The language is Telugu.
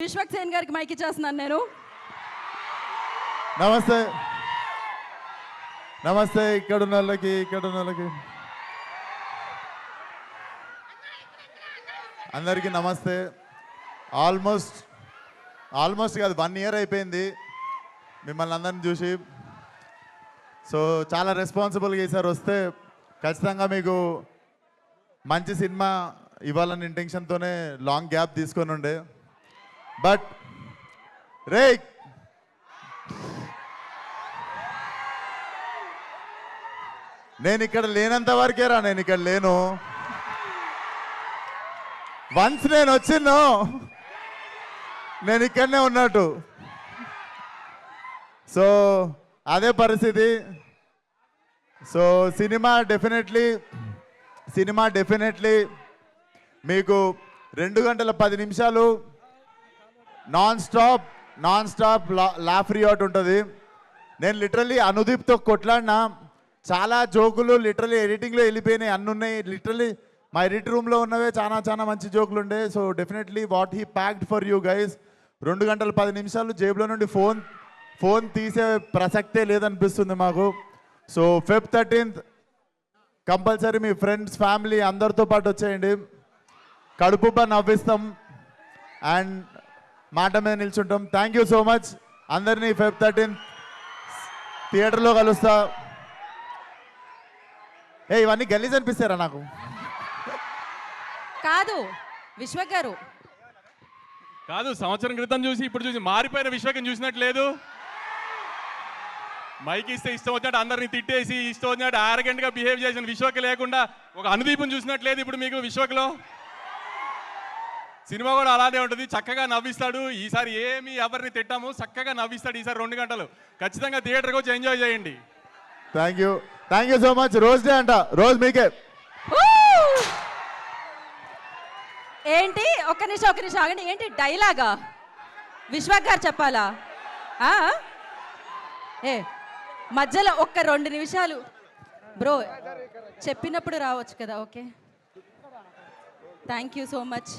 విశ్వక్ సేన్ గారికి మైక్ ఇచ్చేస్తున్నాను నేను. నమస్తే నమస్తే. ఇక్కడ ఉన్న వాళ్ళకి అందరికీ నమస్తే. ఆల్మోస్ట్ కాదు 1 year అయిపోయింది మిమ్మల్ని అందరిని చూసి. సో చాలా రెస్పాన్సిబుల్గా ఈసారి వస్తే ఖచ్చితంగా మీకు మంచి సినిమా ఇవ్వాలని ఇంటెన్షన్తోనే లాంగ్ గ్యాప్ తీసుకొని ఉండే. బట్ రే నేను ఇక్కడ లేనంత వరకేరా, నేను ఇక్కడ లేను. వన్స్ నేను వచ్చిందో నేను ఇక్కడనే ఉన్నట్టు. సో అదే పరిస్థితి. సో సినిమా డెఫినెట్లీ మీకు 2 గంటల 10 నిమిషాలు నాన్ స్టాప్ లాఫ్ రియాట్ ఉంటుంది. నేను లిటరల్లీ అనుదీప్తో కొట్లాడినా. చాలా జోకులు లిటరల్లీ ఎడిటింగ్లో వెళ్ళిపోయినాయి, అన్నీ ఉన్నాయి. లిటరల్లీ మా ఎడిట్ రూమ్లో ఉన్నవే చాలా మంచి జోకులు ఉండే. So definitely what he packed for you guys. 2 గంటల 10 నిమిషాలు జేబులో నుండి ఫోన్ తీసే ప్రసక్తే లేదనిపిస్తుంది మాకు. సో Feb 13th కంపల్సరీ మీ ఫ్రెండ్స్ ఫ్యామిలీ అందరితో పాటు వచ్చేయండి. కడుపుబ్బా నవ్విస్తాం అండ్ మాట మీద నిల్చుంటాం. Thank you so much. అందరినీ Feb 13th థియేటర్లో కలుస్తా. ఇవన్నీ గలీజ్ అనిపిస్తారా నాకు? కాదు విశ్వక్ గారు, కాదు సంవత్సరం క్రితం చూసి ఇప్పుడు చూసి మారిపోయిన విశ్వకం చూసినట్టు లేదు. మైక్ ఇస్తే ఇష్టం వచ్చినట్టు అందరిని తిట్టేసి ఇష్టం వచ్చినట్టు ఆరగెంట్గా బిహేవ్ చేసిన విశ్వక్ లేకుండా ఒక అనుదీపం చూసినట్లేదు ఇప్పుడు మీకు విశ్వక్లో. సినిమా కూడా అలానే ఉంటుంది, చక్కగా నవ్విస్తాడు. ఈసారి ఏమి ఎవరిని తిట్టాము, చక్కగా నవ్విస్తాడు ఈసారి 2 గంటలు. ఖచ్చితంగా థియేటర్కి వచ్చి ఎంజాయ్ చేయండి. Thank you so much. Rose day అంట, రోజ్ మీకే. ఏంటి ఒక్క నిమిషం ఆగండి. ఏంటి డైలాగా విశ్వక్ గారు చెప్పాలా? మధ్యలో ఒక్క 2 నిమిషాలు బ్రో చెప్పినప్పుడు రావచ్చు కదా. Okay, thank you so much.